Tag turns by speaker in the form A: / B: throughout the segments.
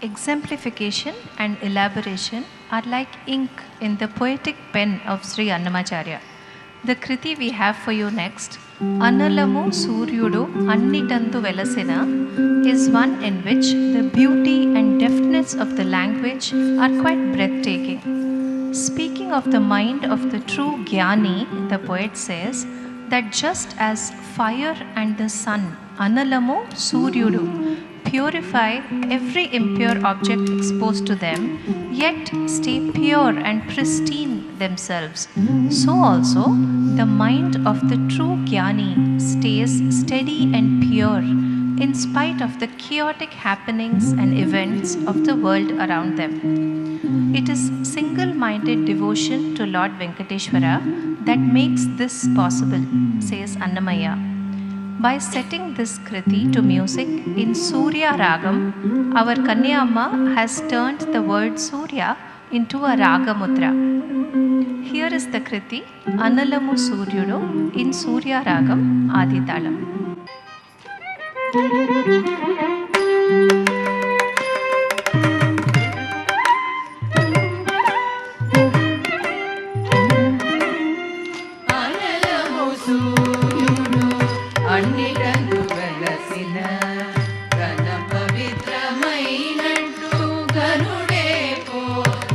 A: Exemplification and elaboration are like ink in the poetic pen of Sri Annamacharya. The Kriti we have for you next, Analamu Suryudu Annitandu Velasina, is one in which the beauty and deftness of the language are quite breathtaking. Speaking of the mind of the true Jnani, the poet says that just as fire and the sun, Analamu Suryudu, purify every impure object exposed to them, yet stay pure and pristine themselves, so also the mind of the true Jnani stays steady and pure in spite of the chaotic happenings and events of the world around them. It is single-minded devotion to Lord Venkateshwara that makes this possible, says Annamaya. By setting this Kriti to music in Surya Ragam, our Kanya Amma has turned the word Surya into a Raga Mudra. Here is the Kriti Analamu Suryudu in Surya Ragam Aditalam.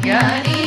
B: Jadunai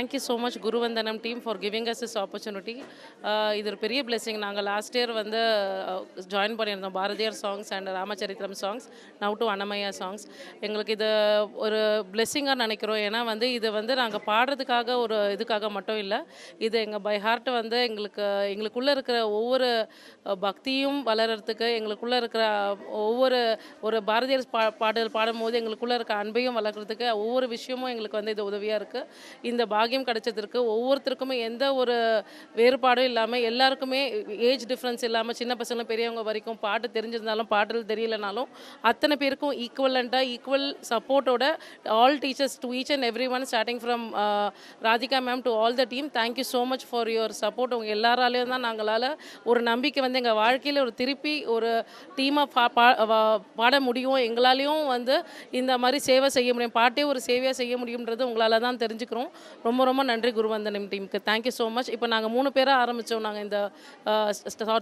B: thank you so much Guruvandanam team for giving us this opportunity. இது ஒரு பெரிய blessing. நாங்கள் last year வந்து join பண்ணியிருந்தோம் Bharathiyar songs and Ramacharitram songs, now to Annamayya songs. எங்களுக்கு இது ஒரு பிளெஸ்ஸிங்காக நினைக்கிறோம். ஏன்னா வந்து இது வந்து நாங்கள் பாடுறதுக்காக ஒரு இதுக்காக மட்டும் இல்லை, இது எங்கள் பை ஹார்ட் வந்து எங்களுக்குள்ளே இருக்கிற ஒவ்வொரு பக்தியும் வளர்கிறதுக்கு, எங்களுக்குள்ளே இருக்கிற ஒவ்வொரு ஒரு பாரதியார் பாடல் பாடும்போது எங்களுக்குள்ளே இருக்க அன்பையும் வளர்க்குறதுக்கு ஒவ்வொரு விஷயமும் எங்களுக்கு வந்து இது உதவியாக இருக்குது. இந்த பாக்கியம் கிடைச்சதற்கு ஒவ்வொருத்தருக்குமே எந்த ஒரு வேறுபாடும் இல்லாமல், எல்லாருக்குமே ஏஜ் டிஃப்ரென்ஸ் இல்லாமல், சின்ன பசங்க பெரியவங்க வரைக்கும் பாட்டு தெரிஞ்சிருந்தாலும் பாடல் தெரியலனாலும் அத்தனை பேருக்கும் ஈக்குவல் சப்போர்ட்டோட all teachers to each and every one starting from Radhika ma'am to all the team, thank you so much for your support. உங்கள் எல்லாராலையும் தான் நாங்களால் ஒரு நம்பிக்கை வந்து எங்கள் வாழ்க்கையில் ஒரு திருப்பி ஒரு டீமாக பாட முடியும், எங்களாலேயும் வந்து இந்த மாதிரி சேவை செய்ய முடியும், பாட்டே ஒரு சேவையாக செய்ய முடியுன்றது உங்களால் தான் தெரிஞ்சுக்கிறோம். ரொம்ப ரொம்ப நன்றி குருவந்தனம் டீமுக்கு, தேங்க்யூ ஸோ மச். இப்போ நாங்கள் 3 பேராக ஆரம்பித்தோம் நாங்கள் இந்த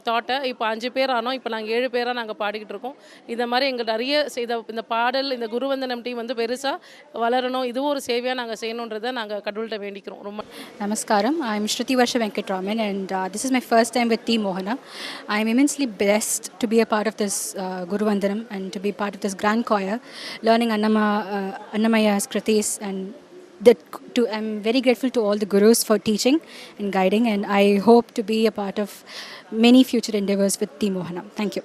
B: தாட்டை, இப்போ 5 பேர் ஆனோம், இப்போ நாங்கள் 7 பேராக நாங்கள் பாடிக்கிட்டு இருக்கோம். இந்த மாதிரி எங்கள் நிறைய இந்த பாடல் இந்த குருவந்தனம் டீம் வந்து பெருசாக வளரணும், இதுவும் ஒரு சேவையாக நாங்கள் செய்யணுன்றதை நாங்கள் கடவுள்கிட்ட வேண்டிக்கிறோம். ரொம்ப
C: Namaskaram. I am Shruti Varsha Venkatraman, and this is my first time with Team Mohana. I am immensely blessed to be a part of this Guru Vandanam and to be part of this grand choir, learning Annamaya's Kritis, and I'm very grateful to all the gurus for teaching and guiding, and I hope to be a part of many future endeavors with Team Mohana. Thank you.